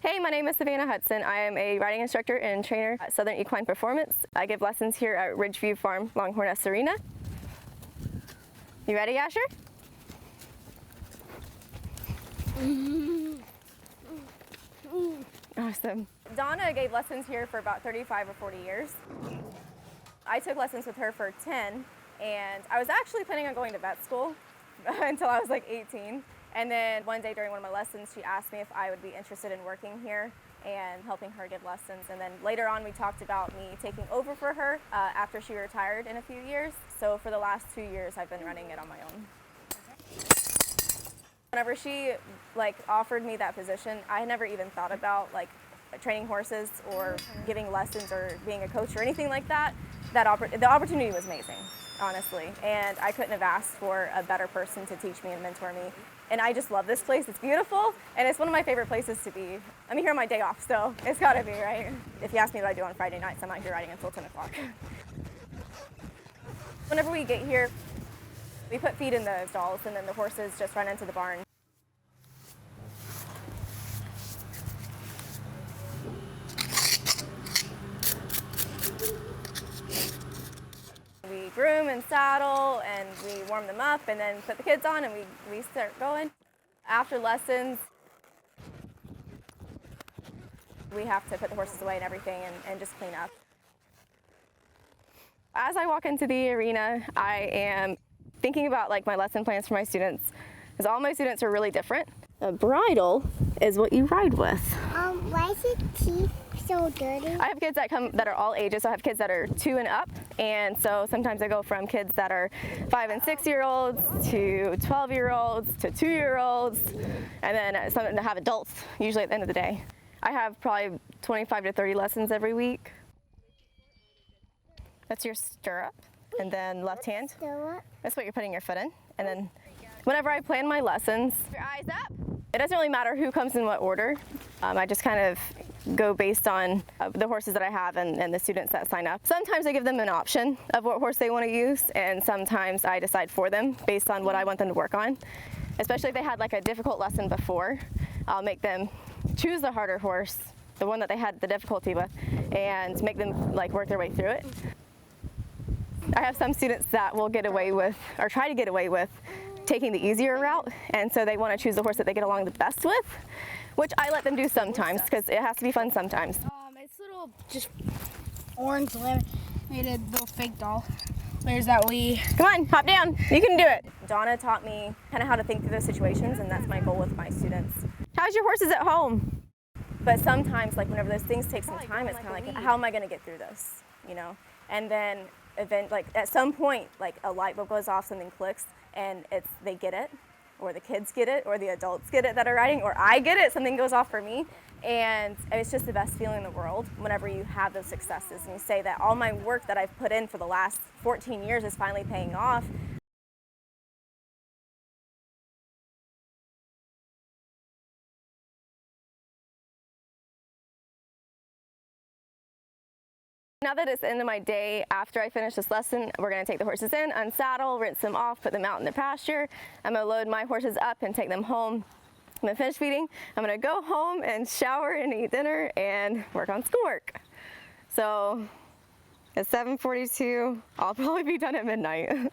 Hey, my name is Savannah Hudson. I am a riding instructor and trainer at Southern Equine Performance. I give lessons here at Ridgeview Farm, Longhorn Arena. You ready, Asher? Awesome. Donna gave lessons here for about 35 or 40 years. I took lessons with her for 10, and I was actually planning on going to vet school until I was like 18. And then one day during one of my lessons, she asked me if I would be interested in working here and helping her give lessons. And then later on, we talked about me taking over for her after she retired in a few years. So for the last 2 years, I've been running it on my own. Whenever she offered me that position, I had never even thought about training horses or giving lessons or being a coach or anything like that. The opportunity was amazing, honestly, and I couldn't have asked for a better person to teach me and mentor me. And I just love this place. It's beautiful, and it's one of my favorite places to be. I'm here on my day off, so it's gotta be, right? If you ask me what I do on Friday nights, I'm out here riding until 10 o'clock. Whenever we get here, we put feed in the stalls, and then the horses just run into the barn. We groom and saddle, and we warm them up, and then put the kids on, and we start going. After lessons, we have to put the horses away and everything and just clean up. As I walk into the arena, I am thinking about my lesson plans for my students, because all my students are really different. A bridle is what you ride with. Why is your teeth so dirty? I have kids that are all ages. So I have kids that are 2 and up, and so sometimes I go from kids that are 5 and 6-year-olds to 12-year-olds to 2-year-olds, and then some that have adults usually at the end of the day. I have probably 25 to 30 lessons every week. That's your stirrup, and then left hand. Stirrup? That's what you're putting your foot in, and then whenever I plan my lessons, your eyes up. It doesn't really matter who comes in what order. I just kind of go based on the horses that I have and the students that sign up. Sometimes I give them an option of what horse they want to use, and sometimes I decide for them based on what I want them to work on. Especially if they had a difficult lesson before, I'll make them choose the harder horse, the one that they had the difficulty with, and make them work their way through it. I have some students that will get away with, or try to get away with, taking the easier route, and so they want to choose the horse that they get along the best with, which I let them do sometimes because it has to be fun sometimes. It's little just orange laminated little fake doll. There's that Wii. Come on, hop down. You can do it. Donna taught me kind of how to think through those situations, and that's my goal with my students. How's your horses at home? But sometimes, whenever those things take some time, it's kind of how am I going to get through this, you know? And then at some point, a light bulb goes off, something clicks, and they get it, or the kids get it, or the adults get it that are riding, or I get it, something goes off for me. And it's just the best feeling in the world whenever you have those successes and you say that all my work that I've put in for the last 14 years is finally paying off. Now that it's the end of my day, after I finish this lesson, we're going to take the horses in, unsaddle, rinse them off, put them out in the pasture. I'm going to load my horses up and take them home. I'm going to finish feeding. I'm going to go home and shower and eat dinner and work on schoolwork. So it's 7:42. I'll probably be done at midnight.